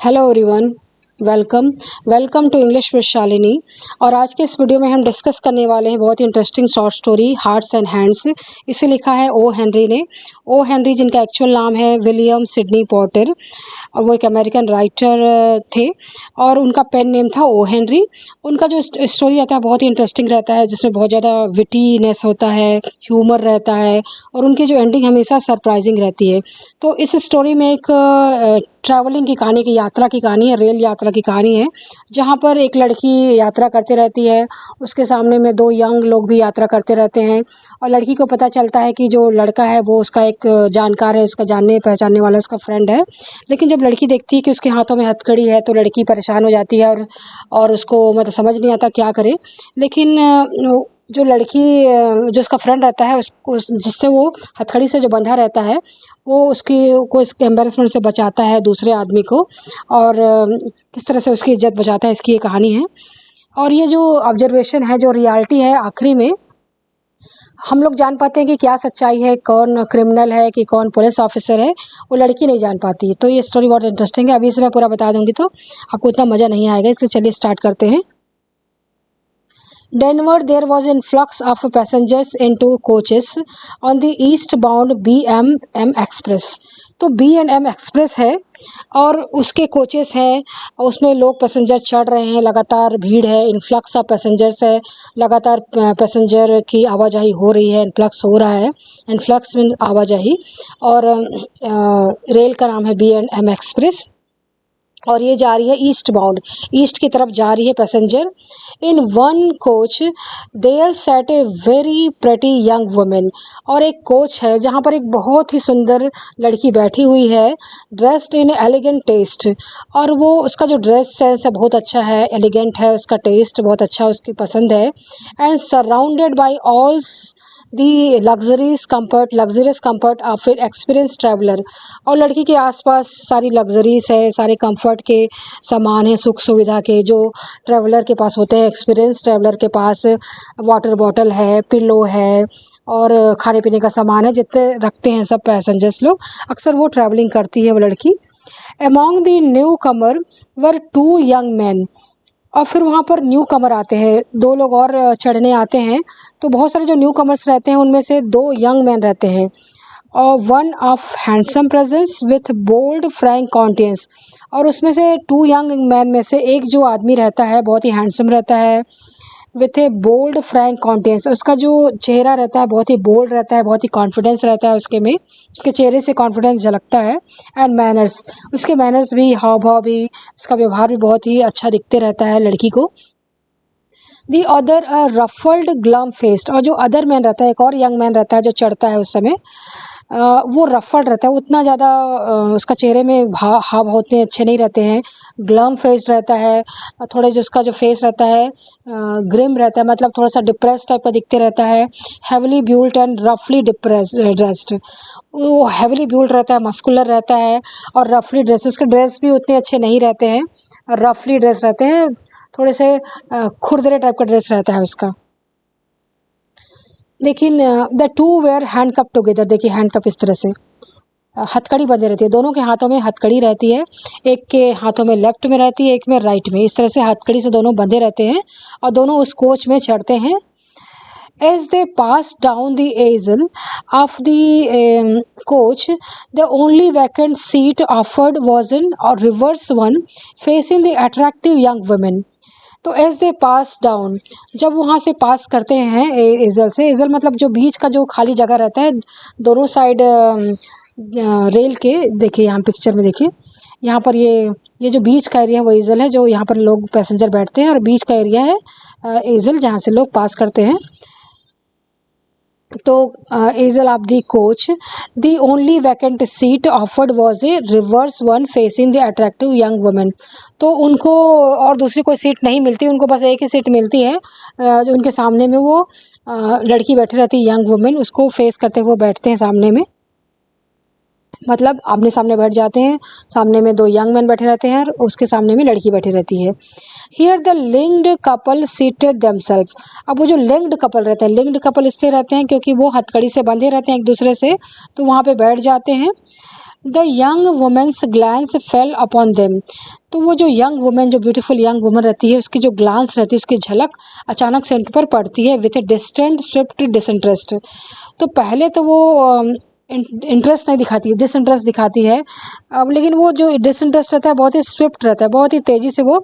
Hello everyone, welcome welcome to English with Shalini. और आज के इस वीडियो में हम डिस्कस करने वाले हैं बहुत ही interesting short story hearts and hands. इसे लिखा है ओ हेनरी ने। ओ हेनरी जिनका एक्चुअल नाम है विलियम सिडनी पॉटर, और वो एक अमेरिकन राइटर थे और उनका पेन नेम था ओ हेनरी। उनका जो स्टोरी रहता है बहुत ही इंटरेस्टिंग रहता है, जिसमें बहुत ज़्यादा विटीनेस होता है, ह्यूमर रहता है और उनकी जो एंडिंग हमेशा सरप्राइजिंग रहती है। तो इस स्टोरी में एक ट्रैवलिंग की कहानी की यात्रा की कहानी है, रेल यात्रा की कहानी है, जहाँ पर एक लड़की यात्रा करती रहती है। उसके सामने में दो यंग लोग भी यात्रा करते रहते हैं और लड़की को पता चलता है कि जो लड़का है वो उसका एक जानकार है, उसका जानने पहचानने वाला उसका फ्रेंड है। लेकिन जब लड़की देखती है कि उसके हाथों में हथकड़ी है तो लड़की परेशान हो जाती है और उसको मतलब समझ नहीं आता क्या करे। लेकिन जो लड़की जो उसका फ्रेंड रहता है उसको जिससे वो हथकड़ी से जो बंधा रहता है वो इसके एम्बेरसमेंट से बचाता है दूसरे आदमी को, और किस तरह से उसकी इज्जत बचाता है, इसकी ये कहानी है। और ये जो ऑब्जर्वेशन है, जो रियलिटी है, आखिरी में हम लोग जान पाते हैं कि क्या सच्चाई है, कौन क्रिमिनल है कि कौन पुलिस ऑफिसर है, वो लड़की नहीं जान पाती। तो ये स्टोरी बहुत इंटरेस्टिंग है। अभी इसे मैं पूरा बता दूंगी तो आपको इतना मज़ा नहीं आएगा, इसलिए चलिए स्टार्ट करते हैं। Denver, there was influx of passengers into coaches on the eastbound B&M Express। तो B&M एक्सप्रेस है और उसके कोचेस हैं, उसमें लोग पैसेंजर चढ़ रहे हैं, लगातार भीड़ है, इन्फ्लक्स ऑफ पैसेंजर्स है, लगातार पैसेंजर की आवाजाही हो रही है, इन्फ्लक्स हो रहा है। इन्फ्लक्स मीन आवाजाही। और रेल का नाम है B&M एक्सप्रेस और ये जा रही है ईस्ट बाउंड, ईस्ट की तरफ जा रही है passenger. In one coach there sat a very pretty young woman. और एक कोच है जहाँ पर एक बहुत ही सुंदर लड़की बैठी हुई है, ड्रेस्ड इन एलिगेंट टेस्ट। और वो उसका जो ड्रेस सेंस है बहुत अच्छा है, एलिगेंट है, उसका टेस्ट बहुत अच्छा, उसकी पसंद है। And surrounded by all the luxurious comfort of an experience traveller. और लड़की के आसपास सारी लग्जरीज है, सारे कंफर्ट के सामान है, सुख सुविधा के जो ट्रैवलर के पास होते हैं। एक्सपीरियंस ट्रैवलर के पास वाटर बॉटल है, पिलो है और खाने पीने का सामान है, जितने रखते हैं सब पैसेंजर्स लोग। अक्सर वो ट्रैवलिंग करती है वो लड़की। Among the newcomer were two young men. और फिर वहाँ पर न्यू कमर आते हैं, दो लोग और चढ़ने आते हैं। तो बहुत सारे जो न्यू कमर्स रहते हैं उनमें से दो यंग मैन रहते हैं और one of handsome presence with bold frank countenance. और उसमें से टू यंग मैन में से एक जो आदमी रहता है बहुत ही हैंडसम रहता है, विथ ए बोल्ड फ्रैंक कॉन्टियंस। उसका जो चेहरा रहता है बहुत ही बोल्ड रहता है, बहुत ही कॉन्फिडेंस रहता है उसके में, उसके चेहरे से कॉन्फिडेंस झलकता है। एंड मैनर्स, उसके मैनर्स भी, हाव भाव भी, उसका व्यवहार भी बहुत ही अच्छा दिखते रहता है लड़की को। The other ruffled glum faced. और जो अदर मैन रहता है, एक और यंग मैन रहता है जो चढ़ता है उस समय, वो रफल्ड रहता है, उतना ज़्यादा उसका चेहरे में हाव भाव उतने अच्छे नहीं रहते हैं, ग्लम फेस्ड रहता है। थोड़े जो उसका जो फेस रहता है ग्रिम रहता है, मतलब थोड़ा सा डिप्रेस टाइप का दिखते रहता है। हेवली ब्यूल्ड एंड रफली ड्रेस्ड। वो हेवली ब्यूल्ड रहता है, मस्कुलर रहता है और रफली ड्रेस, उसके ड्रेस भी उतने अच्छे नहीं रहते हैं, रफली ड्रेस रहते हैं, थोड़े से खुरदरे टाइप का ड्रेस रहता है उसका। लेकिन the two were handcuffed together. देखिए हैंड कप इस तरह से हथकड़ी बंधे रहती है, दोनों के हाथों में हथकड़ी रहती है, एक के हाथों में लेफ्ट में रहती है, एक में राइट में। इस तरह से हथकड़ी से दोनों बंधे रहते हैं और दोनों उस कोच में चढ़ते हैं। As they passed down the aisle of the coach, the only vacant seat offered was in a reverse one facing the attractive young women। तो एज दे पास डाउन, जब वहाँ से पास करते हैं एजल से, एजल मतलब जो बीच का जो खाली जगह रहता है दोनों साइड रेल के। देखिए यहाँ पिक्चर में देखिए, यहाँ पर ये जो बीच का एरिया है वो एजल है, जो यहाँ पर लोग पैसेंजर बैठते हैं, और बीच का एरिया है एजल जहाँ से लोग पास करते हैं। तो एजल of the coach, the only vacant seat offered was a reverse one facing the attractive young women. तो उनको और दूसरी कोई सीट नहीं मिलती, उनको बस एक ही सीट मिलती है, जो उनके सामने में वो लड़की बैठी रहती है, यंग वुमेन, उसको फेस करते हुए बैठते हैं सामने में, मतलब आमने सामने बैठ जाते हैं। सामने में दो यंग मैन बैठे रहते हैं और उसके सामने में लड़की बैठी रहती है। Here the linked couple seated themselves. अब वो जो लिंक्ड कपल रहते हैं, लिंक्ड कपल इससे रहते हैं क्योंकि वो हथकड़ी से बंधे रहते हैं एक दूसरे से, तो वहाँ पे बैठ जाते हैं। The young woman's glance fell upon them. तो वो जो यंग वुमेन, जो ब्यूटीफुल यंग वुमन रहती है, उसकी जो ग्लांस रहती है, उसकी झलक अचानक से उनके पर पड़ती है with a distant Swift disinterest. तो पहले तो वो इंटरेस्ट नहीं दिखाती है, डिसइंटरेस्ट दिखाती है। अब लेकिन वो जो डिसइंटरेस्ट रहता है बहुत ही स्विफ्ट रहता है, बहुत ही तेज़ी से वो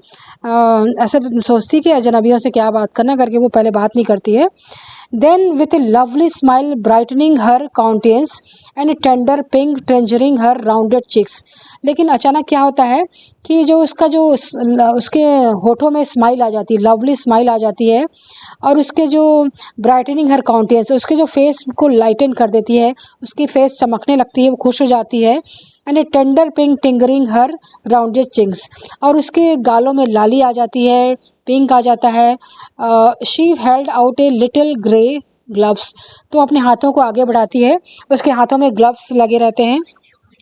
ऐसा सोचती है कि अजनबियों से क्या बात करना करके वो पहले बात नहीं करती है। Then with a lovely smile brightening her countenance and a tender pink tangerine her rounded cheeks। लेकिन अचानक क्या होता है कि जो उसका जो उसके होठों में स्माइल आ जाती है, लवली स्माइल आ जाती है, और उसके जो ब्राइटनिंग हर काउंटेंस, उसके जो फेस को लाइटन कर देती है, उसकी फेस चमकने लगती है, वो खुश हो जाती है। And a tender pink tinging her rounded cheeks, और उसके गालों में लाली आ जाती है, पिंक आ जाता है। She held out a little grey gloves. तो अपने हाथों को आगे बढ़ाती है, उसके हाथों में ग्लव्स लगे रहते हैं,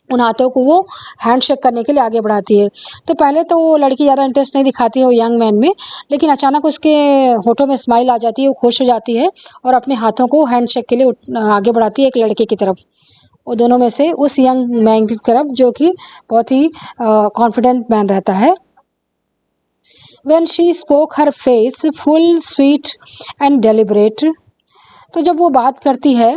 उन हाथों को वो हैंड शेक करने के लिए आगे बढ़ाती है। तो पहले तो वो लड़की ज़्यादा इंटरेस्ट नहीं दिखाती है वो यंग मैन में, लेकिन अचानक उसके होठों में स्माइल आ जाती है, वो खुश हो जाती है और अपने हाथों को हैंड शेक के लिए आगे बढ़ाती है एक लड़के की तरफ, वो दोनों में से उस यंग मैन की तरफ जो कि बहुत ही कॉन्फिडेंट मैन रहता है। When she spoke her face full sweet and deliberate। तो जब वो बात करती है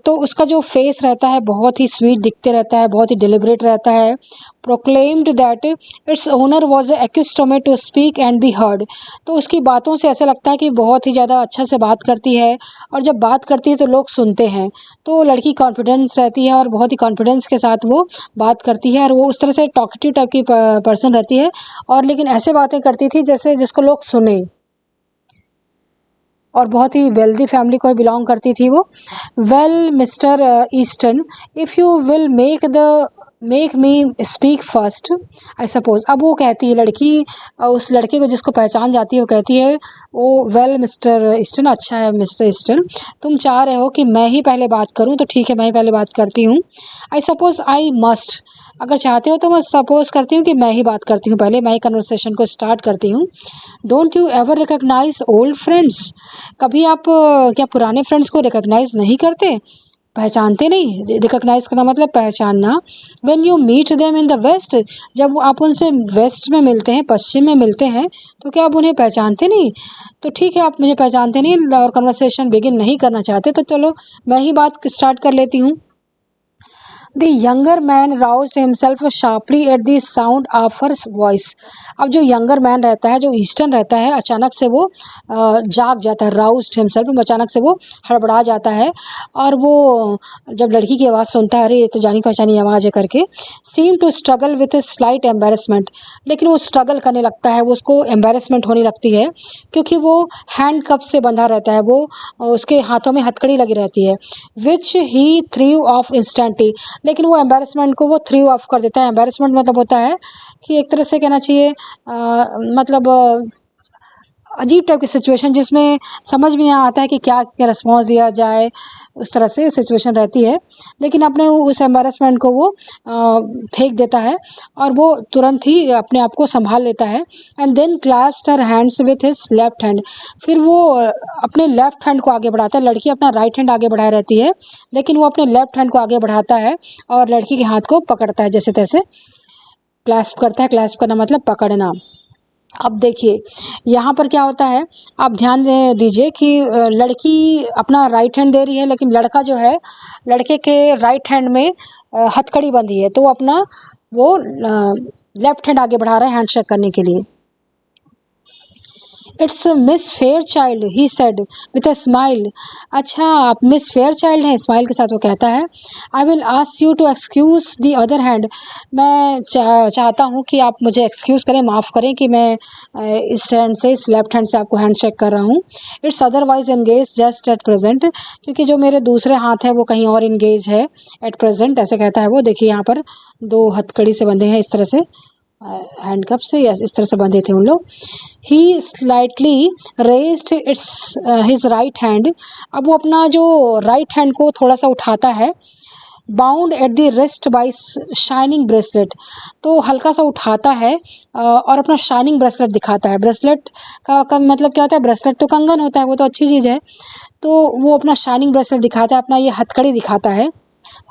तो उसका जो फेस रहता है बहुत ही स्वीट दिखते रहता है, बहुत ही डिलिबरेट रहता है। Proclaimed that its owner was accustomed to speak and be heard. तो उसकी बातों से ऐसा लगता है कि बहुत ही ज़्यादा अच्छा से बात करती है, और जब बात करती है तो लोग सुनते हैं। तो लड़की कॉन्फिडेंस रहती है और बहुत ही कॉन्फिडेंस के साथ वो बात करती है, और वो उस तरह से टॉकेटिव टाइप की पर्सन रहती है, और लेकिन ऐसे बातें करती थी जैसे जिसको लोग सुने, और बहुत ही वेल्दी फैमिली को बिलोंग करती थी वो। Well mister eastern, if you will make me speak first I suppose. अब वो कहती है लड़की, उस लड़के को जिसको पहचान जाती है, वो कहती है, ओ वेल मिस्टर ईस्टर्न, अच्छा है मिस्टर ईस्टर्न, तुम चाह रहे हो कि मैं ही पहले बात करूं, तो ठीक है मैं ही पहले बात करती हूँ। आई सपोज आई मस्ट, अगर चाहते हो तो मैं सपोज करती हूँ कि मैं ही बात करती हूँ, पहले मैं ही कन्वर्सेशन को स्टार्ट करती हूँ। Don't you ever recognise old friends. कभी आप क्या पुराने फ्रेंड्स को रिकग्नाइज नहीं करते, पहचानते नहीं? रिकग्नाइज करना मतलब पहचानना। When you meet them in the West, जब आप उनसे वेस्ट में मिलते हैं, पश्चिम में मिलते हैं, तो क्या आप उन्हें पहचानते नहीं? तो ठीक है, आप मुझे पहचानते नहीं और कन्वर्सेशन बिगिन नहीं करना चाहते, तो चलो मैं ही बात स्टार्ट कर लेती हूँ। The younger man roused himself sharply at the sound of her voice। अब जो यंगर मैन रहता है, जो ईस्टर्न रहता है, अचानक से वो जाग जाता है। राउज्ड हिमसेल्फ, अचानक से वो हड़बड़ा जाता है, और वो जब लड़की की आवाज़ सुनता है, अरे ये तो जानी पहचानी आवाज़ है करके, seem to struggle with a slight embarrassment. लेकिन वो स्ट्रगल करने लगता है, वो उसको एम्बेरसमेंट होने लगती है, क्योंकि वो हैंड कप से बंधा रहता है, वो उसके हाथों में हथकड़ी लगी रहती है, विच ही थ्रू ऑफ इंस्टेंटली। लेकिन वो एम्बेरसमेंट को वो थ्रू ऑफ कर देता है। एम्बेरसमेंट मतलब होता है कि एक तरह से कहना चाहिए मतलब अजीब टाइप की सिचुएशन जिसमें समझ भी नहीं आता है कि क्या क्या रिस्पॉन्स दिया जाए, उस तरह से सिचुएशन रहती है। लेकिन अपने उस एम्बेरसमेंट को वो फेंक देता है, और वो तुरंत ही अपने आप को संभाल लेता है। And then clasped her hands with his left hand. फिर वो अपने लेफ्ट हैंड को आगे बढ़ाता है। लड़की अपना राइट हैंड आगे बढ़ाए रहती है, लेकिन वो अपने लेफ्ट हैंड को आगे बढ़ाता है और लड़की के हाथ को पकड़ता है, जैसे तैसे क्लैस्प करता है। क्लैस्प करना मतलब पकड़ना। अब देखिए यहाँ पर क्या होता है, आप ध्यान दीजिए कि लड़की अपना राइट हैंड दे रही है, लेकिन लड़का जो है, लड़के के राइट हैंड में हथकड़ी बंधी है, तो वो अपना वो लेफ्ट हैंड आगे बढ़ा रहा है हैंडशेक करने के लिए। It's Miss Fairchild he said with a smile. अच्छा आप मिस फेयर चाइल्ड हैं, स्माइल के साथ वो कहता है। I will ask you to excuse the other hand. मैं चाहता हूँ कि आप मुझे एक्सक्यूज़ करें, माफ़ करें कि मैं इस हैंड से, इस लेफ्ट हैंड से आपको हैंड शेक कर रहा हूँ। It's otherwise engage just at present, क्योंकि जो मेरे दूसरे हाथ है वो कहीं और इंगेज है एट प्रेजेंट, ऐसे कहता है वो। देखिए यहाँ पर दो हथकड़ी से बंधे हैं इस तरह से, हैंडकप से, या इस तरह से बंधे थे उन लोग। He slightly raised its his right hand. अब वो अपना जो राइट हैंड को थोड़ा सा उठाता है। Bound at the wrist by shining bracelet. तो हल्का सा उठाता है और अपना शाइनिंग ब्रेसलेट दिखाता है। ब्रेसलेट का मतलब क्या होता है? ब्रेसलेट तो कंगन होता है, वो तो अच्छी चीज़ है। तो वो अपना शाइनिंग ब्रेसलेट दिखाता है, अपना ये हथकड़ी दिखाता है।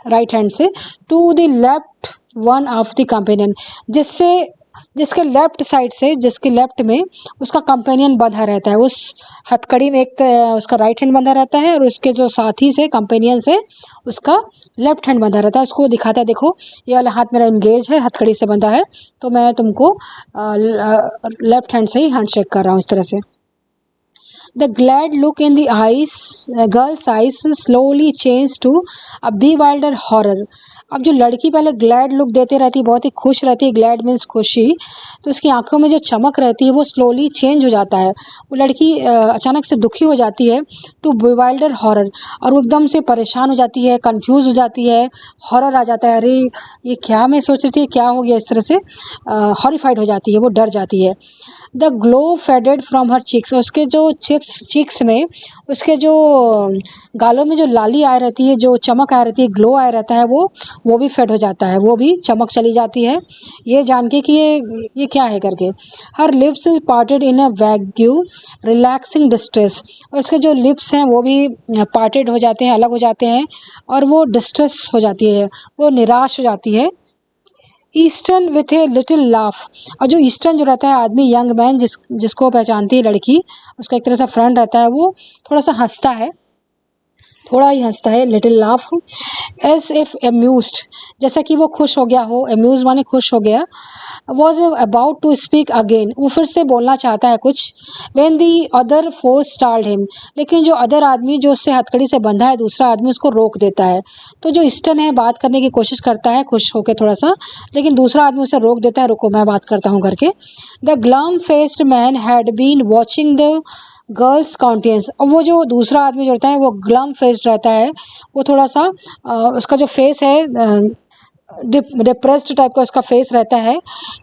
राइट हैंड से, to the left one of the companion, जिसके लेफ्ट साइड से, जिसके लेफ्ट में उसका कंपेनियन बंधा रहता है। उस हथकड़ी में एक उसका राइट हैंड बंधा रहता है और उसके जो साथी से, कंपेनियन से, उसका लेफ्ट हैंड बंधा रहता है। उसको दिखाता है, देखो ये वाला हाथ मेरा इंगेज है, हथकड़ी से बंधा है, तो मैं तुमको लेफ्ट हैंड से ही हैंडशेक कर रहा हूँ, इस तरह से। The glad look in the eyes, girl's eyes slowly changed to a bewildered horror. अब जो लड़की पहले ग्लैड लुक देते रहती है, बहुत ही खुश रहती है, ग्लैड मीन्स खुशी, तो उसकी आंखों में जो चमक रहती है वो स्लोली चेंज हो जाता है। वो लड़की अचानक से दुखी हो जाती है, टू बिवाइल्डर हॉरर, और वो एकदम से परेशान हो जाती है, कंफ्यूज हो जाती है, हॉरर आ जाता है, अरे ये क्या मैं सोच रही थी, क्या हो गया, इस तरह से हॉरिफाइड हो जाती है, वो डर जाती है। The glow faded from her cheeks, उसके जो चिक्स में, उसके जो गालों में जो लाली आए रहती है, जो चमक आए रहती है, ग्लो आए रहता है, वो भी फेड हो जाता है, वो भी चमक चली जाती है, ये जान के कि ये क्या है करके। हर lips is parted in a wagyu relaxing distress, और उसके जो लिप्स हैं वो भी पार्टेड हो जाते हैं, अलग हो जाते हैं, और वो डिस्ट्रेस हो जाती है, वो निराश हो जाती है। Eastern with a little laugh, और जो ईस्टर्न जो रहता है आदमी, यंग मैन, जिसको पहचानती है लड़की, उसका एक तरह से फ्रेंड रहता है, वो थोड़ा सा हंसता है, थोड़ा ही हंसता है, little laugh, as if amused, जैसा कि वो खुश हो गया हो, एम्यूज माने खुश हो गया, was about to speak again, वो फिर से बोलना चाहता है कुछ, when the other forestalled him, लेकिन जो अदर आदमी, जो उससे हथकड़ी से बंधा है, दूसरा आदमी उसको रोक देता है। तो जो ईस्टर्न है बात करने की कोशिश करता है खुश होकर थोड़ा सा, लेकिन दूसरा आदमी उसे रोक देता है, रुको मैं बात करता हूँ करके। The glum faced man had been watching the girl's countenance, और वो जो दूसरा आदमी जो रहता है वो ग्लम फेस्ड रहता है, वो थोड़ा सा उसका जो फेस है डिप्रेस्ड टाइप का उसका फेस रहता है,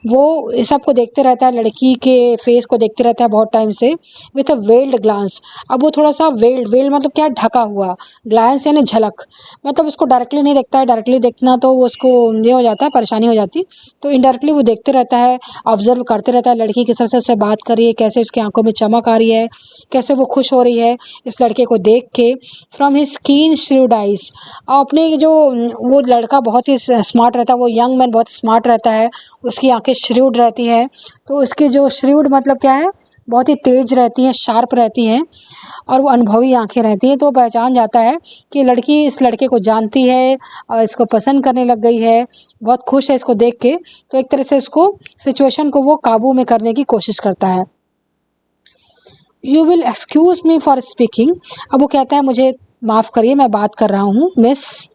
वो सबको देखते रहता है, लड़की के फेस को देखते रहता है बहुत टाइम से, विथ अ वेल्ड ग्लांस। अब वो थोड़ा सा वेल्ड मतलब क्या, ढका हुआ, ग्लांस यानी झलक, मतलब उसको डायरेक्टली नहीं देखता है, डायरेक्टली देखना तो वो उसको ये हो जाता है, परेशानी हो जाती, तो इनडायरेक्टली वो देखते रहता है, ऑब्जर्व करते रहता है लड़की किस तरह से उससे बात कर रही है, कैसे उसकी आंखों में चमक आ रही है, कैसे वो खुश हो रही है इस लड़के को देख के। फ्रॉम हिज कीन श्रूड आइज, अपने जो, वो लड़का बहुत ही स्मार्ट रहता है, वो यंग मैन बहुत स्मार्ट रहता है, उसकी आंखें श्रूड रहती हैं, तो उसकी जो श्रूड मतलब क्या है, बहुत ही तेज रहती हैं, शार्प रहती हैं, और वो अनुभवी आंखें रहती हैं, तो पहचान जाता है कि लड़की इस लड़के को जानती है और इसको पसंद करने लग गई है, बहुत खुश है इसको देख के, तो एक तरह से उसको, सिचुएशन को वो काबू में करने की कोशिश करता है। You will excuse me for speaking, अब वो कहता है मुझे माफ़ करिए मैं बात कर रहा हूँ Miss,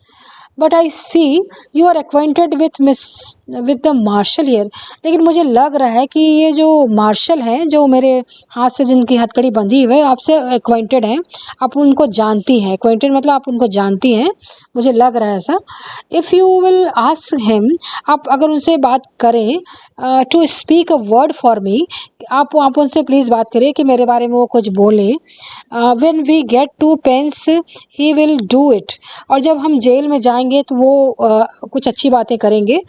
but I see you are acquainted with the marshal here, लेकिन मुझे लग रहा है कि ये जो मार्शल हैं, जो मेरे हाथ से जिनकी हथकड़ी बंधी हुई है, आपसे एक्वेंटेड हैं, आप उनको जानती हैं, एक्वेंटेड मतलब आप उनको जानती हैं, मुझे लग रहा है ऐसा। If you will ask him, आप अगर उनसे बात करें, to speak a word for me, आप उनसे प्लीज़ बात करिए कि मेरे बारे में वो कुछ बोलें। When we get to pens he will do it, और जब हम जेल में जाएंगे तो वो कुछ अच्छी बातें करेंगे,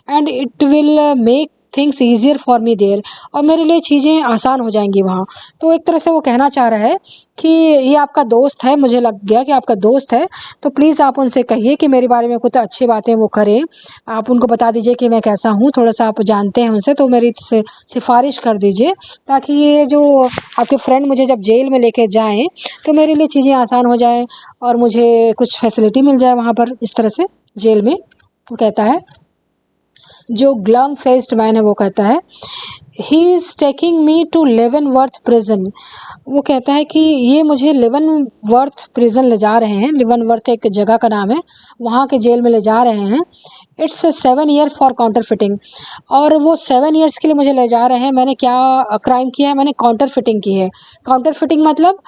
and it will make things easier for me there, और मेरे लिए चीज़ें आसान हो जाएंगी वहाँ। तो एक तरह से वो कहना चाह रहा है कि ये आपका दोस्त है, मुझे लग गया कि आपका दोस्त है, तो प्लीज़ आप उनसे कहिए कि मेरे बारे में कुछ अच्छी बातें वो करें, आप उनको बता दीजिए कि मैं कैसा हूँ, थोड़ा सा आप जानते हैं उनसे, तो मेरी सिफारिश कर दीजिए, ताकि ये जो आपके फ्रेंड मुझे जब जेल में लेके जाएँ तो मेरे लिए चीज़ें आसान हो जाएँ और मुझे कुछ फैसिलिटी मिल जाए वहाँ पर, इस तरह से जेल में। वो कहता है, जो ग्लम फेस्ड मैन है वो कहता है, he is taking me to Leavenworth prison, वो कहता है कि ये मुझे लेवनवर्थ प्रिजन ले जा रहे हैं, लेवनवर्थ एक जगह का नाम है, वहाँ के जेल में ले जा रहे हैं। It's 7 year for counter fitting, और वो 7 ईयर्स के लिए मुझे ले जा रहे हैं। मैंने क्या क्राइम किया है, मैंने काउंटर फिटिंग की है। काउंटर फिटिंग मतलब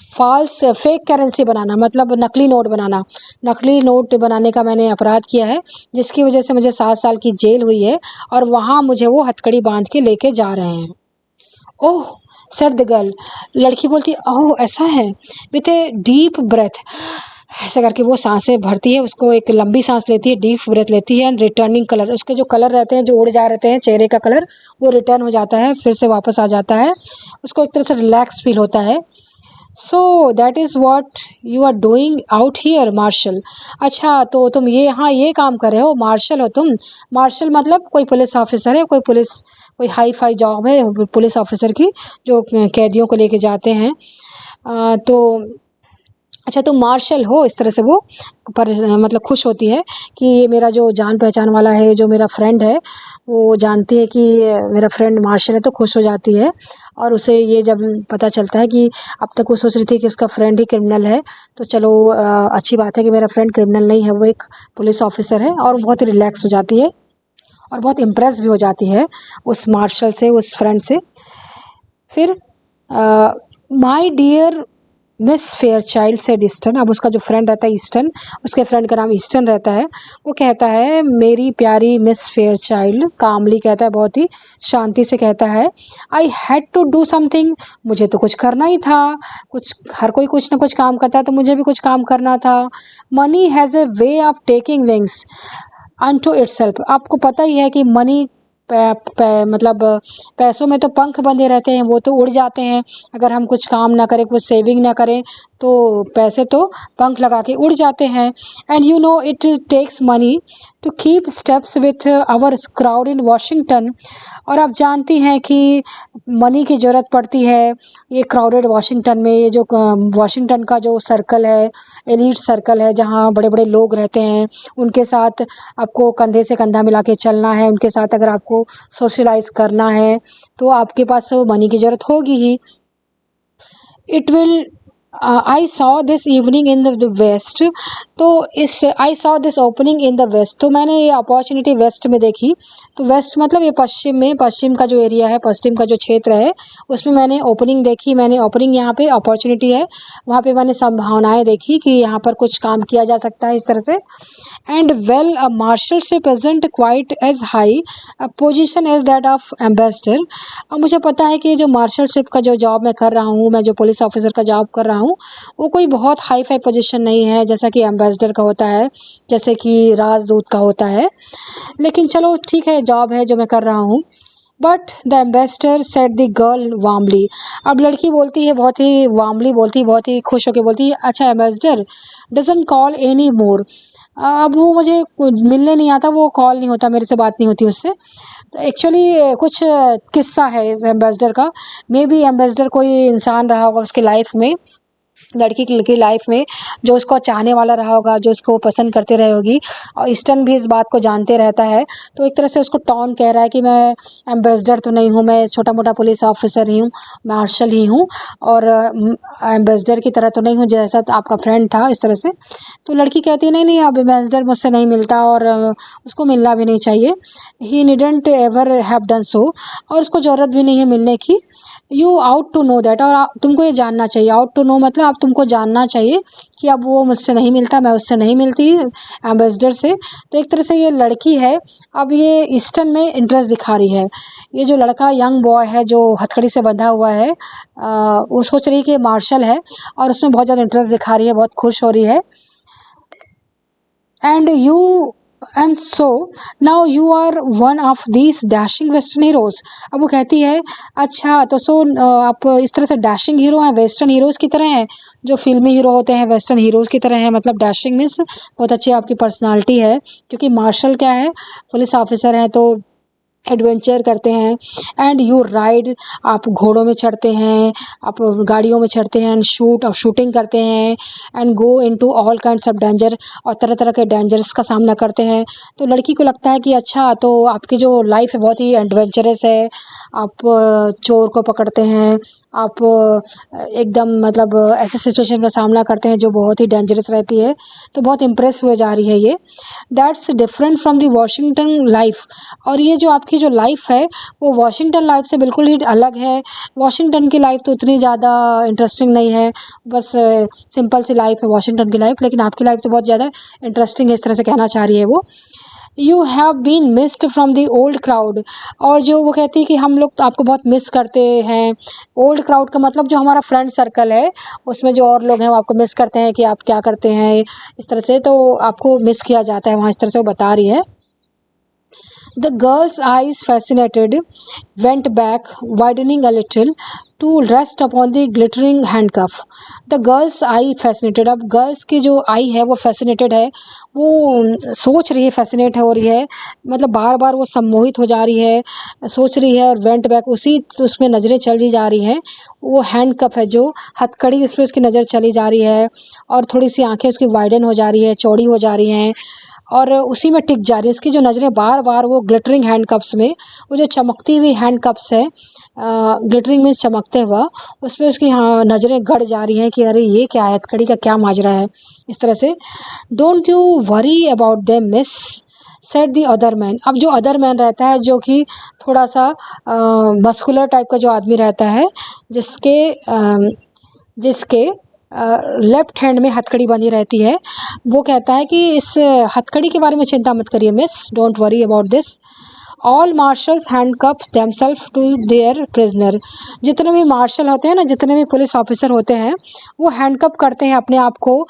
फॉल्स फेक करेंसी बनाना, मतलब नकली नोट बनाना, नकली नोट बनाने का मैंने अपराध किया है, जिसकी वजह से मुझे 7 साल की जेल हुई है, और वहाँ मुझे वो हथकड़ी बांध के लेके जा रहे हैं। ओह सेड द गर्ल, लड़की बोलती, ओह ऐसा है, विथ ए डीप ब्रेथ, ऐसा करके वो सांसें भरती है, उसको एक लंबी सांस लेती है, डीप ब्रेथ लेती है, एंड रिटर्निंग कलर, उसके जो कलर रहते हैं जो उड़ जा रहते हैं चेहरे का कलर, वो रिटर्न हो जाता है, फिर से वापस आ जाता है, उसको एक तरह से रिलैक्स फील होता है। So that is what you are doing out here marshal. अच्छा, तो तुम ये, हाँ, ये काम कर रहे हो, मार्शल हो तुम। मार्शल मतलब कोई पुलिस ऑफिसर है, कोई पुलिस, कोई हाई फाई जॉब है पुलिस ऑफिसर की, जो कैदियों को लेके जाते हैं। तो अच्छा, तुम मार्शल हो, इस तरह से वो पर मतलब खुश होती है कि ये मेरा जो जान पहचान वाला है, जो मेरा फ्रेंड है, वो जानती है कि मेरा फ्रेंड मार्शल है, तो खुश हो जाती है। और उसे ये जब पता चलता है कि अब तक वो सोच रही थी कि उसका फ्रेंड ही क्रिमिनल है, तो चलो अच्छी बात है कि मेरा फ्रेंड क्रिमिनल नहीं है, वो एक पुलिस ऑफिसर है, और बहुत ही रिलैक्स हो जाती है और बहुत इम्प्रेस भी हो जाती है उस मार्शल से, उस फ्रेंड से। फिर my dear miss Fairchild said eastern. अब उसका जो फ्रेंड रहता है ईस्टर्न, उसके फ्रेंड का नाम ईस्टर्न रहता है, वो कहता है मेरी प्यारी मिस फेयरचाइल्ड, कामली कहता है, बहुत ही शांति से कहता है, I had to do something, मुझे तो कुछ करना ही था, कुछ, हर कोई कुछ ना कुछ काम करता है, तो मुझे भी कुछ काम करना था। Money has a way of taking wings unto itself. आपको पता ही है कि मनी मतलब पैसों में तो पंख बंधे रहते हैं, वो तो उड़ जाते हैं। अगर हम कुछ काम ना करें, कुछ सेविंग ना करें, तो पैसे तो पंख लगा के उड़ जाते हैं। And you know it takes money to keep steps with our crowd in Washington. और आप जानती हैं कि मनी की ज़रूरत पड़ती है ये क्राउडेड वाशिंगटन में। ये जो वाशिंगटन का जो सर्कल है, एलीट सर्कल है, जहाँ बड़े बड़े लोग रहते हैं, उनके साथ आपको कंधे से कंधा मिला के चलना है, उनके साथ अगर आपको सोशलाइज करना है, तो आपके पास मनी की ज़रूरत होगी ही। It will I saw this evening in the waste. तो इस I saw this opening in the waste, तो मैंने ये अपॉर्चुनिटी वेस्ट में देखी। तो वेस्ट मतलब ये पश्चिम में, पश्चिम का जो एरिया है, पश्चिम का जो क्षेत्र है, उसमें मैंने ओपनिंग देखी। मैंने ओपनिंग, यहाँ पे अपॉर्चुनिटी है, वहाँ पे मैंने संभावनाएं देखी कि यहाँ पर कुछ काम किया जा सकता है इस तरह से। And well a marshalship isn't quite as high position as that of ambassador. अब मुझे पता है कि जो मार्शलशिप का जो जॉब मैं कर रहा हूँ, मैं जो पुलिस ऑफिसर का जॉब कर रहा हूँ, वो कोई बहुत हाई फाई पोजीशन नहीं है जैसा कि एम्बेसडर का होता है, जैसे कि राजदूत का होता है। लेकिन चलो ठीक है, जॉब है जो मैं कर रहा हूँ। But the ambassador set the girl warmly. अब लड़की बोलती है, बहुत ही वार्मली बोलती है, बहुत ही खुश होकर बोलती है, अच्छा ambassador doesn't call any more. अब वो मुझे मिलने नहीं आता, वो कॉल नहीं होता, मेरे से बात नहीं होती उससे। तो एक्चुअली कुछ किस्सा है इस एम्बेसडर का। मे बी एम्बेसडर कोई इंसान रहा होगा उसकी लाइफ में, लड़की की लाइफ में, जो उसको चाहने वाला रहा होगा, जो उसको पसंद करते रहे होगी। और ईस्टर्न भी इस बात को जानते रहता है, तो एक तरह से उसको टॉन्ट कह रहा है कि मैं एम्बेसडर तो नहीं हूँ, मैं छोटा मोटा पुलिस ऑफिसर ही हूँ, मार्शल ही हूँ, और एम्बेसडर की तरह तो नहीं हूँ जैसा तो आपका फ्रेंड था, इस तरह से। तो लड़की कहती है नहीं नहीं, अब एम्बेसडर मुझसे नहीं मिलता, और उसको मिलना भी नहीं चाहिए, he needn't ever have done so, और उसको ज़रूरत भी नहीं है मिलने की। You ought to know that, और तुमको ये जानना चाहिए। आउट टू नो मतलब आप तुमको जानना चाहिए कि अब वो मुझसे नहीं मिलता, मैं उससे नहीं मिलती एम्बेसडर से। तो एक तरह से ये लड़की है, अब ये ईस्टर्न में इंटरेस्ट दिखा रही है। ये जो लड़का यंग बॉय है जो हथकड़ी से बंधा हुआ है, वो सोच रही है कि ये मार्शल है, और उसमें बहुत ज़्यादा इंटरेस्ट दिखा रही है, बहुत खुश हो रही है। And you and so now you are one of these dashing western heroes. अब वो कहती है अच्छा, तो आप इस तरह से डैशिंग हीरो हैं, वेस्टर्न हीरोज़ की तरह हैं, जो फिल्मी हीरो होते हैं वेस्टर्न हीरोज़ की तरह हैं। मतलब डैशिंग मीन्स बहुत अच्छी आपकी पर्सनालिटी है, क्योंकि मार्शल क्या है, पुलिस ऑफिसर हैं, तो एडवेंचर करते हैं। एंड यू राइड, आप घोड़ों में चढ़ते हैं, आप गाड़ियों में चढ़ते हैं, एंड शूट, आप शूटिंग करते हैं, and go into all kinds of danger, और तरह तरह के डेंजर्स का सामना करते हैं। तो लड़की को लगता है कि अच्छा, तो आपकी जो लाइफ है बहुत ही एडवेंचरस है, आप चोर को पकड़ते हैं, आप एकदम मतलब ऐसे सिचुएशन का सामना करते हैं जो बहुत ही डेंजरस रहती है। तो बहुत इम्प्रेस हुए जा रही है ये। That's different from the Washington life. और ये जो आपकी जो लाइफ है, वो वॉशिंगटन लाइफ से बिल्कुल ही अलग है। वॉशिंगटन की लाइफ तो उतनी ज़्यादा इंटरेस्टिंग नहीं है, बस सिंपल सी लाइफ है वॉशिंगटन की लाइफ, लेकिन आपकी लाइफ तो बहुत ज़्यादा इंटरेस्टिंग है, इस तरह से कहना चाह रही है वो। You have been missed from the old crowd. और जो वो कहती है कि हम लोग तो आपको बहुत मिस करते हैं। ओल्ड क्राउड का मतलब जो हमारा फ्रेंड सर्कल है, उसमें जो और लोग हैं वो आपको मिस करते हैं कि आप क्या करते हैं, इस तरह से, तो आपको मिस किया जाता है वहाँ, इस तरह से वो बता रही है। The girl's eyes, fascinated, went back, widening a little, to rest upon the glittering handcuff. The girl's eye fascinated. अब गर्ल्स की जो आई है वो fascinated है, वो सोच रही है, fascinate हो रही है, मतलब बार बार वो सम्मोहित हो जा रही है, सोच रही है, और went back उसी उसमें नज़रें चली जा रही हैं. वो handcuff है जो हथकड़ी, उस पर उसकी नज़र चली जा रही है, और थोड़ी सी आंखें उसकी वाइडन हो जा रही है, चौड़ी हो जा रही हैं, और उसी में टिक जा रही है. उसकी जो नज़रें बार बार वो ग्लिटरिंग हैंडकप्स में, वो जो चमकती हुई हैंडकप्स है, ग्लिटरिंग मीन्स चमकते हुआ, उसमें उसकी हाँ नज़रें गड़ जा रही हैं कि अरे ये क्या है, हथकड़ी का क्या माजरा है, इस तरह से. Don't you worry about them miss, said the other man. अब जो अदर मैन रहता है, जो कि थोड़ा सा मस्कुलर टाइप का जो आदमी रहता है, जिसके लेफ्ट हैंड में हथकड़ी बंधी रहती है, वो कहता है कि इस हथकड़ी के बारे में चिंता मत करिए miss, don't worry about this. All marshals handcuff themselves to their prisoner. जितने भी मार्शल होते हैं ना, जितने भी पुलिस ऑफिसर होते हैं, वो हैंडकप करते हैं अपने आप को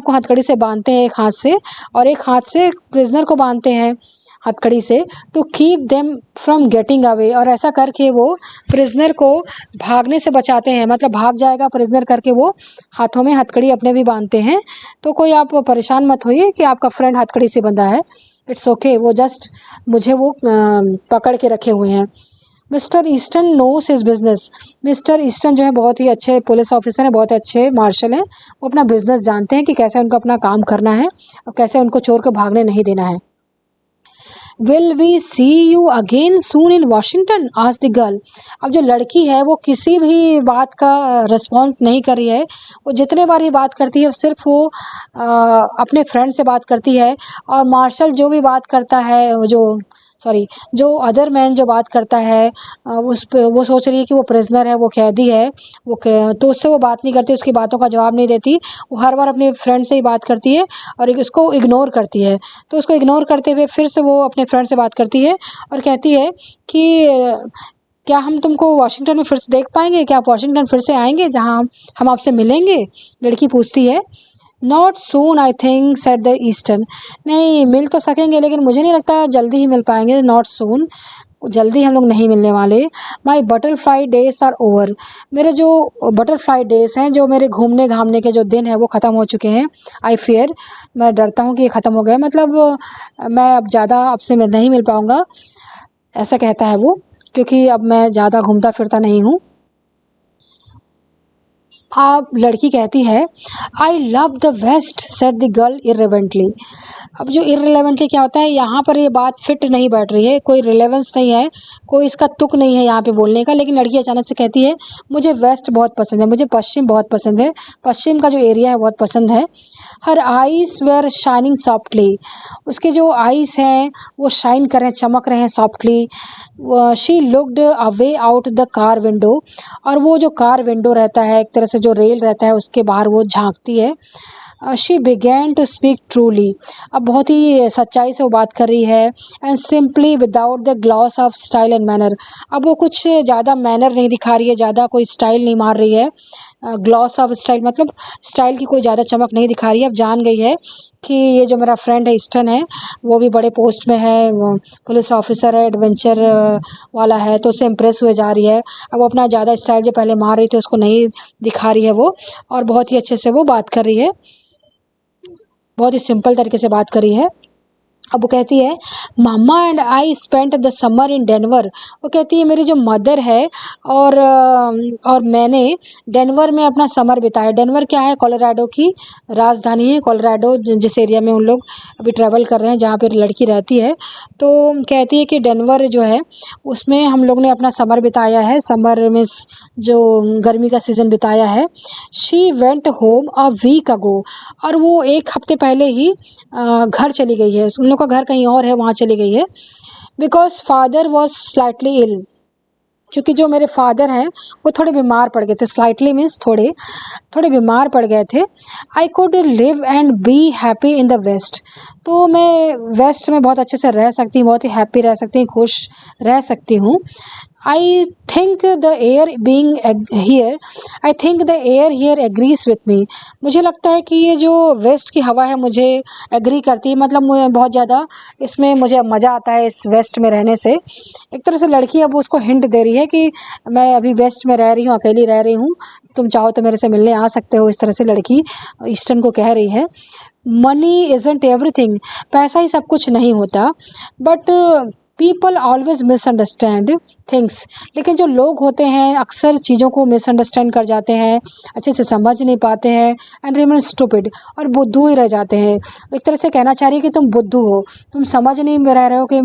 हथकड़ी से बांधते हैं एक हाथ से, और एक हाथ से प्रिजनर को बांधते हैं हथकड़ी से, to keep them from getting away. और ऐसा करके वो प्रिजनर को भागने से बचाते हैं, मतलब भाग जाएगा प्रिजनर करके वो हाथों में हथकड़ी अपने भी बांधते हैं. तो कोई आप परेशान मत होइए कि आपका फ्रेंड हथकड़ी से बंधा है, इट्स ओके, वो जस्ट मुझे वो पकड़ के रखे हुए हैं. Mister Easton knows his business. Mister Easton जो है बहुत ही अच्छे पुलिस ऑफिसर हैं, बहुत अच्छे मार्शल हैं, वो अपना बिजनेस जानते हैं कि कैसे उनको अपना काम करना है और कैसे उनको चोर को भागने नहीं देना है. Will we see you again soon in Washington, asked the girl. अब जो लड़की है वो किसी भी बात का रिस्पॉन्स नहीं कर रही है. वो जितने बार ही बात करती है सिर्फ वो अपने फ्रेंड से बात करती है, और मार्शल जो भी बात करता है, जो अदर मैन जो बात करता है, उस पे वो सोच रही है कि वो प्रिजनर है, वो कैदी है, तो उससे वो बात नहीं करती, उसकी बातों का जवाब नहीं देती. वो हर बार अपने फ्रेंड से ही बात करती है और उसको इग्नोर करती है. तो उसको इग्नोर करते हुए फिर से वो अपने फ्रेंड से बात करती है और कहती है कि क्या हम तुमको वाशिंगटन में फिर से देख पाएंगे, क्या आप वाशिंगटन फिर से आएंगे जहाँ हम आपसे मिलेंगे. लड़की पूछती है. Not soon I think, said the eastern. नहीं, मिल तो सकेंगे लेकिन मुझे नहीं लगता जल्दी ही मिल पाएंगे. नॉट सून, जल्दी हम लोग नहीं मिलने वाले. माई बटरफ्लाई डेज आर ओवर. मेरे जो बटरफ्लाई डेज हैं, जो मेरे घूमने घामने के जो दिन हैं, वो ख़त्म हो चुके हैं. आई फेयर, मैं डरता हूँ कि ये ख़त्म हो गए, मतलब मैं अब ज़्यादा आपसे मैं नहीं मिल पाऊँगा, ऐसा कहता है वो, क्योंकि अब मैं ज़्यादा घूमता फिरता नहीं हूँ. आप लड़की कहती है. I love the West, said the girl irrelevantly. अब जो इर्रेलेवेंटली क्या होता है, यहाँ पर ये बात फिट नहीं बैठ रही है, कोई रिलेवेंस नहीं है, कोई इसका तुक नहीं है यहाँ पे बोलने का, लेकिन लड़की अचानक से कहती है मुझे वेस्ट बहुत पसंद है, मुझे पश्चिम बहुत पसंद है, पश्चिम का जो एरिया है बहुत पसंद है. Her eyes were shining softly. उसके जो आइज़ हैं वो शाइन कर रहे हैं, चमक रहे हैं softly. She looked away out the car window. और वो जो कार विंडो रहता है, एक तरह से जो रेल रहता है, उसके बाहर वो झांकती है. She began to speak truly. अब बहुत ही सच्चाई से वो बात कर रही है. And simply without the gloss of style and manner. अब वो कुछ ज़्यादा मैनर नहीं दिखा रही है, ज़्यादा कोई स्टाइल नहीं मार रही है. ग्लॉस ऑफ स्टाइल मतलब स्टाइल की कोई ज़्यादा चमक नहीं दिखा रही है. अब जान गई है कि ये जो मेरा फ्रेंड है ईस्टर्न है, वो भी बड़े पोस्ट में है, वो पुलिस ऑफिसर है, एडवेंचर वाला है, तो उससे इम्प्रेस हुए जा रही है. अब वो अपना ज़्यादा स्टाइल जो पहले मार रही थी उसको नहीं दिखा रही है वो, और बहुत ही अच्छे से वो बात कर रही है, बहुत ही सिंपल तरीके से बात करी है. अब वो कहती है mama and I spent the summer in Denver. वो कहती है मेरी जो मदर है और मैंने डेनवर में अपना समर बिताया. डेनवर क्या है, कोलोराडो की राजधानी है. कोलोराडो जिस एरिया में उन लोग अभी ट्रैवल कर रहे हैं, जहाँ पर लड़की रहती है, तो कहती है कि डेनवर जो है उसमें हम लोग ने अपना समर बिताया है, समर में जो गर्मी का सीज़न बिताया है. She went home a week ago. और वो एक हफ्ते पहले ही घर चली गई है, उन लोग का घर कहीं और है, वहाँ चली गई है. Because father was slightly ill. क्योंकि जो मेरे फादर हैं वो थोड़े बीमार पड़ गए थे. स्लाइटली मीन्स थोड़े बीमार पड़ गए थे. I could live and be happy in the waste. तो मैं वेस्ट में बहुत अच्छे से रह सकती हूँ, बहुत ही हैप्पी रह सकती हूँ, खुश रह सकती हूँ। I think the air being here I think the air here agrees with me. मुझे लगता है कि ये जो वेस्ट की हवा है मुझे एग्री करती है, मतलब मुझे बहुत ज़्यादा इसमें मुझे मज़ा आता है इस वेस्ट में रहने से। एक तरह से लड़की अब उसको हिंट दे रही है कि मैं अभी वेस्ट में रह रही हूँ, अकेली रह रही हूँ, तुम चाहो तो मेरे से मिलने आ सकते हो। इस तरह से लड़की ईस्टर्न को कह रही है। मनी इज़ंट एवरीथिंग, पैसा ही सब कुछ नहीं होता, but people always misunderstand things. लेकिन जो लोग होते हैं अक्सर चीज़ों को मिसअंडरस्टैंड कर जाते हैं, अच्छे से समझ नहीं पाते हैं, एंड रिमेन स्टूपिड, और बुद्धू ही रह जाते हैं। एक तरह से कहना चाह रही है कि तुम बुद्धू हो, तुम समझ नहीं रह रहे हो कि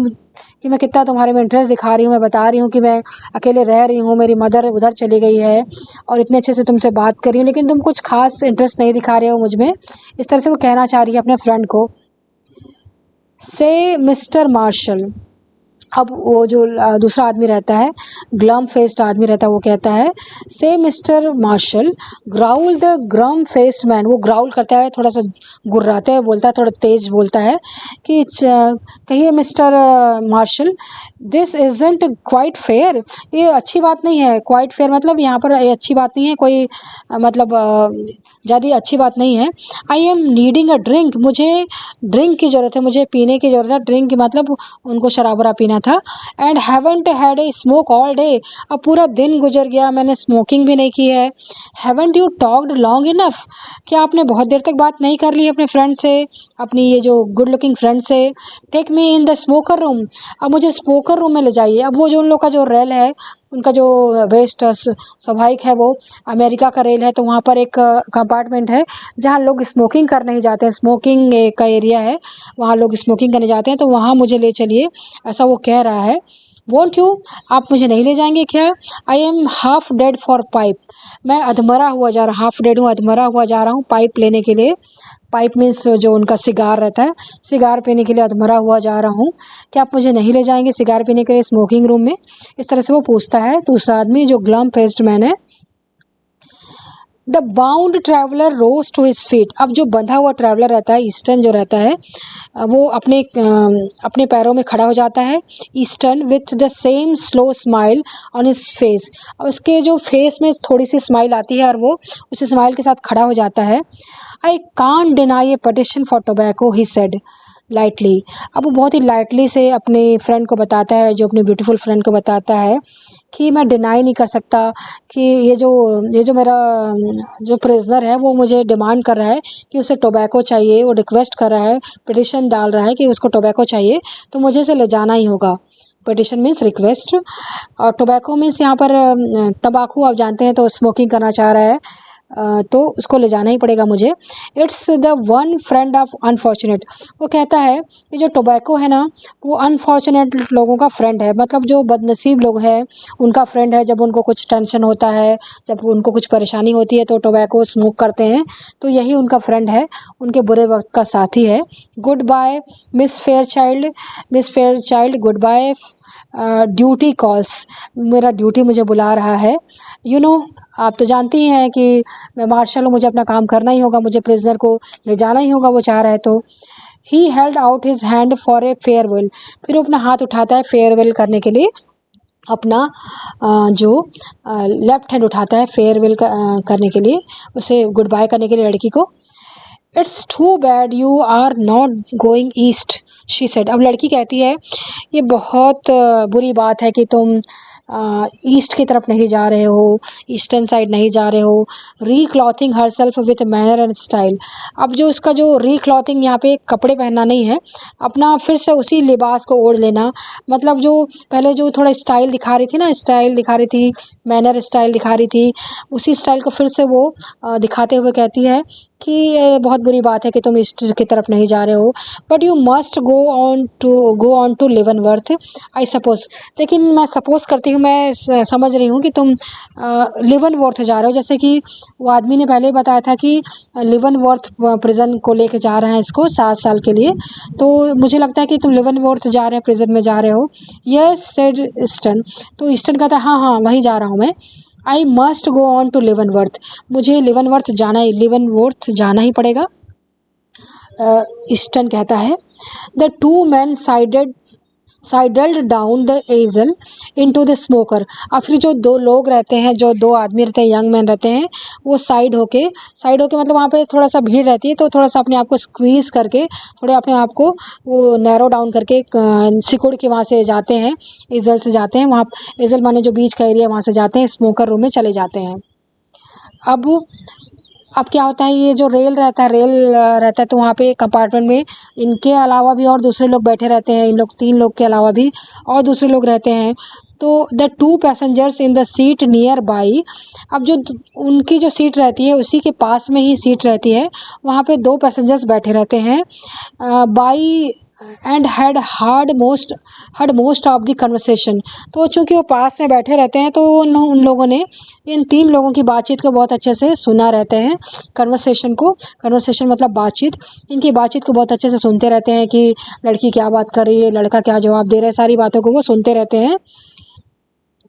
मैं कितना तुम्हारे में इंटरेस्ट दिखा रही हूँ। मैं बता रही हूँ कि मैं अकेले रह रही हूँ, मेरी मदर उधर चली गई है और इतने अच्छे से तुमसे बात कर रही हूँ, लेकिन तुम कुछ खास इंटरेस्ट नहीं दिखा रहे हो मुझ में। इस तरह से वो कहना चाह रही है अपने फ्रेंड को। से मिस्टर मार्शल, अब वो जो दूसरा आदमी रहता है, ग्लम फेस्ड आदमी रहता है, वो कहता है says mister Marshall growl the grim faced man. वो ग्राउल करता है, थोड़ा सा गुर्राते हुए बोलता है, थोड़ा तेज बोलता है कि कहिए mister Marshall, this isn't quite fair, ये अच्छी बात नहीं है। क्वाइट फेयर मतलब यहाँ पर ये अच्छी बात नहीं है, कोई मतलब ज़्यादा अच्छी बात नहीं है। I am needing a drink, मुझे ड्रिंक की ज़रूरत है, मुझे पीने की ज़रूरत है। ड्रिंक मतलब उनको शराब वराब पीना था। And haven't had a smoke all day, अब पूरा दिन गुजर गया, मैंने स्मोकिंग भी नहीं की है। Haven't you talked long enough, क्या आपने बहुत देर तक बात नहीं कर ली अपने फ्रेंड से, अपनी ये जो गुड लुकिंग फ्रेंड से। Take me in the smoker room, अब मुझे स्मोकर रूम में ले जाइए। अब वो जो उन लोग का जो रेल है, उनका जो वेस्ट स्वाभाविक है, वो अमेरिका का रेल है, तो वहाँ पर एक कंपार्टमेंट है जहाँ लोग स्मोकिंग करने ही जाते हैं। स्मोकिंग का एरिया है, वहाँ लोग स्मोकिंग करने जाते हैं, तो वहाँ मुझे ले चलिए, ऐसा वो कह रहा है। वोंट यू, आप मुझे नहीं ले जाएंगे क्या? I am half dead for pipe, मैं अधमरा हुआ जा रहा, हाफ डेड हूँ, अधमरा हुआ जा रहा हूँ पाइप लेने के लिए। पाइप मीन्स जो उनका सिगार रहता है, सिगार पीने के लिए अधमरा हुआ जा रहा हूँ, क्या आप मुझे नहीं ले जाएंगे सिगार पीने के लिए स्मोकिंग रूम में? इस तरह से वो पूछता है दूसरा आदमी जो ग्लम फेस्ड मैन है। The bound traveller rose to his feet, अब जो बंधा हुआ ट्रैवलर रहता है, ईस्टर्न जो रहता है, वो अपने पैरों में खड़ा हो जाता है। Eastern with the same slow smile on his face, अब उसके जो फेस में थोड़ी सी स्माइल आती है और वो उस स्माइल के साथ खड़ा हो जाता है। I can't deny A petition for tobacco, he said lightly, अब वो बहुत ही लाइटली से अपने फ्रेंड को बताता है, जो अपनी ब्यूटीफुल फ्रेंड को बताता है कि मैं डिनाई नहीं कर सकता कि ये जो मेरा जो प्रिजनर है वो मुझे डिमांड कर रहा है कि उसे टोबैको चाहिए, वो रिक्वेस्ट कर रहा है, पिटिशन डाल रहा है कि उसको टोबैको चाहिए, तो मुझे इसे ले जाना ही होगा। पिटिशन मीन्स रिक्वेस्ट, और टोबैको मीन्स यहाँ पर तंबाकू, आप जानते हैं, तो स्मोकिंग करना चाह रहा है, तो उसको ले जाना ही पड़ेगा मुझे। It's the one friend of unfortunate, वो कहता है कि जो टोबैको है ना, वो अनफॉर्चुनेट लोगों का फ्रेंड है, मतलब जो बदनसीब लोग हैं उनका फ्रेंड है। जब उनको कुछ टेंशन होता है, जब उनको कुछ परेशानी होती है, तो टोबैको स्मोक करते हैं, तो यही उनका फ्रेंड है, उनके बुरे वक्त का साथी है। Goodbye miss Fairchild, miss Fairchild goodbye, duty calls, मेरा ड्यूटी मुझे बुला रहा है। यू नो, आप तो जानती ही हैं कि मैं मार्शल हूँ, मुझे अपना काम करना ही होगा, मुझे प्रिजनर को ले जाना ही होगा, वो चाह रहा है तो। He held out his hand for a farewell, फिर वो अपना हाथ उठाता है फेयरवेल करने के लिए, अपना जो लेफ्ट हैंड उठाता है फेयरवेल करने के लिए, उसे गुड बाय करने के लिए लड़की को। It's too bad you are not going east, she said, अब लड़की कहती है ये बहुत बुरी बात है कि तुम ईस्ट की तरफ नहीं जा रहे हो, ईस्टर्न साइड नहीं जा रहे हो। Reclothing herself with manner and style, अब जो उसका जो रीक्लॉथिंग, यहाँ पे कपड़े पहनना नहीं है, अपना फिर से उसी लिबास को ओढ़ लेना, मतलब जो पहले जो थोड़ा स्टाइल दिखा रही थी ना, स्टाइल दिखा रही थी, मैनर स्टाइल दिखा रही थी, उसी स्टाइल को फिर से वो दिखाते हुए कहती है कि ये बहुत बुरी बात है कि तुम ईस्ट की तरफ नहीं जा रहे हो, but you must go on to Leavenworth, I suppose, लेकिन मैं सपोज करती हूँ, मैं समझ रही हूँ कि तुम लिवनवर्थ जा रहे हो, जैसे कि वो आदमी ने पहले ही बताया था कि लिवनवर्थ प्रिजन को लेके जा रहे हैं इसको 7 साल के लिए, तो मुझे लगता है कि तुम लिवनवर्थ जा रहे हैं, प्रिजन में जा रहे हो। यस सेड ईस्टर्न, तो ईस्टर्न कहता है हाँ हाँ वहीं जा रहा हूँ मैं। I must go on to Leavenworth, मुझे लिवनवर्थ जाना ही पड़ेगा। ईस्टर्न कहता है the two men sidled down the aisle into the smoker. और फिर जो दो लोग रहते हैं, जो दो आदमी रहते हैं, यंग मैन रहते हैं, वो साइड होके मतलब वहाँ पे थोड़ा सा भीड़ रहती है, तो थोड़ा सा अपने आप को स्क्वीज़ करके, थोड़े अपने आप को वो नैरो डाउन करके सिकुड़ के वहाँ से जाते हैं, एजल से जाते हैं, वहाँ एजल माने जो बीच का एरिया, वहाँ से जाते हैं, स्मोकर रूम में चले जाते हैं। अब क्या होता है, ये जो रेल रहता है तो वहाँ पे कंपार्टमेंट में इनके अलावा भी और दूसरे लोग बैठे रहते हैं, इन लोग 3 लोग के अलावा भी और दूसरे लोग रहते हैं। तो the 2 passengers in the seat near by, अब जो उनकी जो सीट रहती है उसी के पास में ही सीट रहती है, वहाँ पे 2 पैसेंजर्स बैठे रहते हैं। By and had heard most of the conversation. तो चूंकि वो पास में बैठे रहते हैं तो उन लोगों ने इन 3 लोगों की बातचीत को बहुत अच्छे से सुना रहते हैं। कन्वर्सेशन मतलब बातचीत, इनकी बातचीत को बहुत अच्छे से सुनते रहते हैं कि लड़की क्या बात कर रही है, लड़का क्या जवाब दे रहा है, सारी बातों को वो सुनते रहते हैं।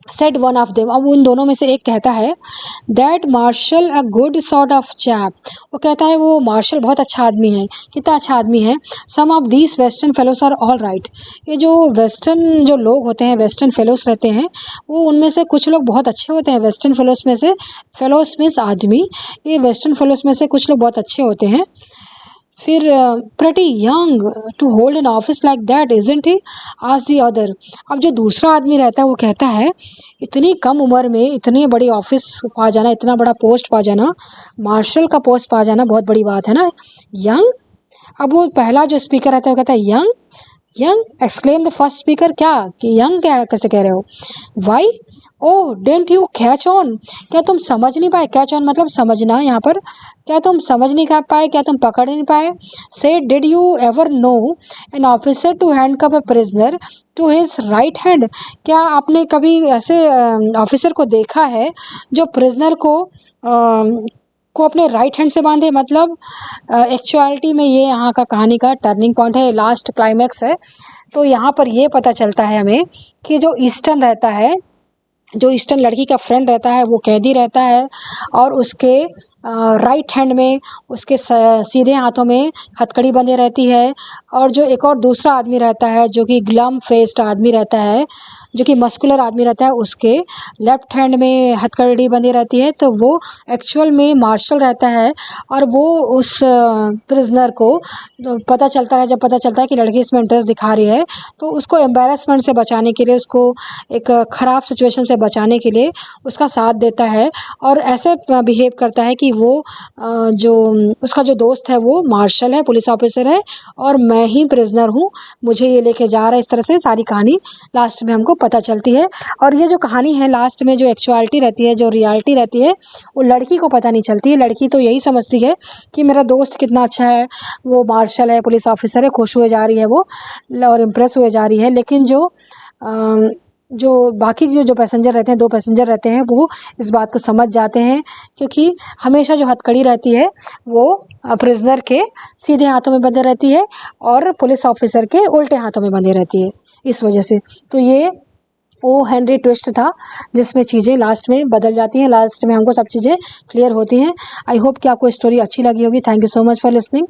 सेड वन ऑफ देम, अब उन दोनों में से एक कहता है that marshal a good sort of chap, वो कहता है वो मार्शल बहुत अच्छा आदमी है। कितना अच्छा आदमी है। Some of these western fellows are all right, ये जो वेस्टर्न जो लोग होते हैं, वेस्टर्न फेलोज रहते हैं, वो उनमें से कुछ लोग बहुत अच्छे होते हैं। वेस्टर्न फेलोज में से, फेलोज मीन्स आदमी, ये वेस्टर्न फेलोज में से कुछ लोग बहुत अच्छे होते हैं। फिर pretty young to hold an office like that isn't he, asked the other। अब जो दूसरा आदमी रहता है वो कहता है इतनी कम उम्र में इतनी बड़ी ऑफिस पा जाना, इतना बड़ा पोस्ट पा जाना, मार्शल का पोस्ट पा जाना बहुत बड़ी बात है ना। यंग, अब वो पहला जो स्पीकर रहता है वो कहता है young exclaimed the first speaker, क्या कि यंग क्या कैसे कह रहे हो। Why, oh don't you catch on, क्या तुम समझ नहीं पाए। कैच ऑन मतलब समझना, यहाँ पर क्या तुम समझ नहीं पाए, क्या तुम पकड़ नहीं पाए। Says did you ever know an officer to handcuff a prisoner to his right hand, क्या आपने कभी ऐसे ऑफिसर को देखा है जो प्रिजनर को अपने राइट हैंड से बांधे। मतलब एक्चुअलिटी में ये यहाँ का कहानी का टर्निंग पॉइंट है, लास्ट क्लाइमैक्स है। तो यहाँ पर ये पता चलता है हमें कि जो ईस्टर्न रहता है, जो ईस्टर्न लड़की का फ्रेंड रहता है, वो कैदी रहता है और उसके राइट हैंड में, उसके सीधे हाथों में हथकड़ी बंधी रहती है। और जो एक और दूसरा आदमी रहता है जो कि ग्लम फेस्ड आदमी रहता है, जो कि मस्कुलर आदमी रहता है, उसके लेफ्ट हैंड में हथकड़ी बंधी रहती है। तो वो एक्चुअल में मार्शल रहता है और वो उस प्रिजनर को पता चलता है, जब पता चलता है कि लड़की इसमें इंटरेस्ट दिखा रही है, तो उसको एम्बैरेसमेंट से बचाने के लिए, उसको एक ख़राब सिचुएशन से बचाने के लिए उसका साथ देता है और ऐसे बिहेव करता है कि वो जो उसका जो दोस्त है वो मार्शल है, पुलिस ऑफिसर है और मैं ही प्रिजनर हूँ, मुझे ये लेके जा रहा है। इस तरह से सारी कहानी लास्ट में हमको पता चलती है। और ये जो कहानी है लास्ट में जो एक्चुअलिटी रहती है, जो रियलिटी रहती है, वो लड़की को पता नहीं चलती है। लड़की तो यही समझती है कि मेरा दोस्त कितना अच्छा है, वो मार्शल है, पुलिस ऑफिसर है, खुश हुए जा रही है वो और इम्प्रेस हुए जा रही है। लेकिन जो बाकी के जो पैसेंजर रहते हैं, 2 पैसेंजर रहते हैं, वो इस बात को समझ जाते हैं क्योंकि हमेशा जो हथकड़ी रहती है वो प्रिजनर के सीधे हाथों में बंधे रहती है और पुलिस ऑफिसर के उल्टे हाथों में बंधे रहती है, इस वजह से। तो ये वो हेनरी ट्विस्ट था जिसमें चीज़ें लास्ट में बदल जाती हैं, लास्ट में हमको सब चीज़ें क्लियर होती हैं। आई होप कि आपको स्टोरी अच्छी लगी होगी। Thank you so much for listening.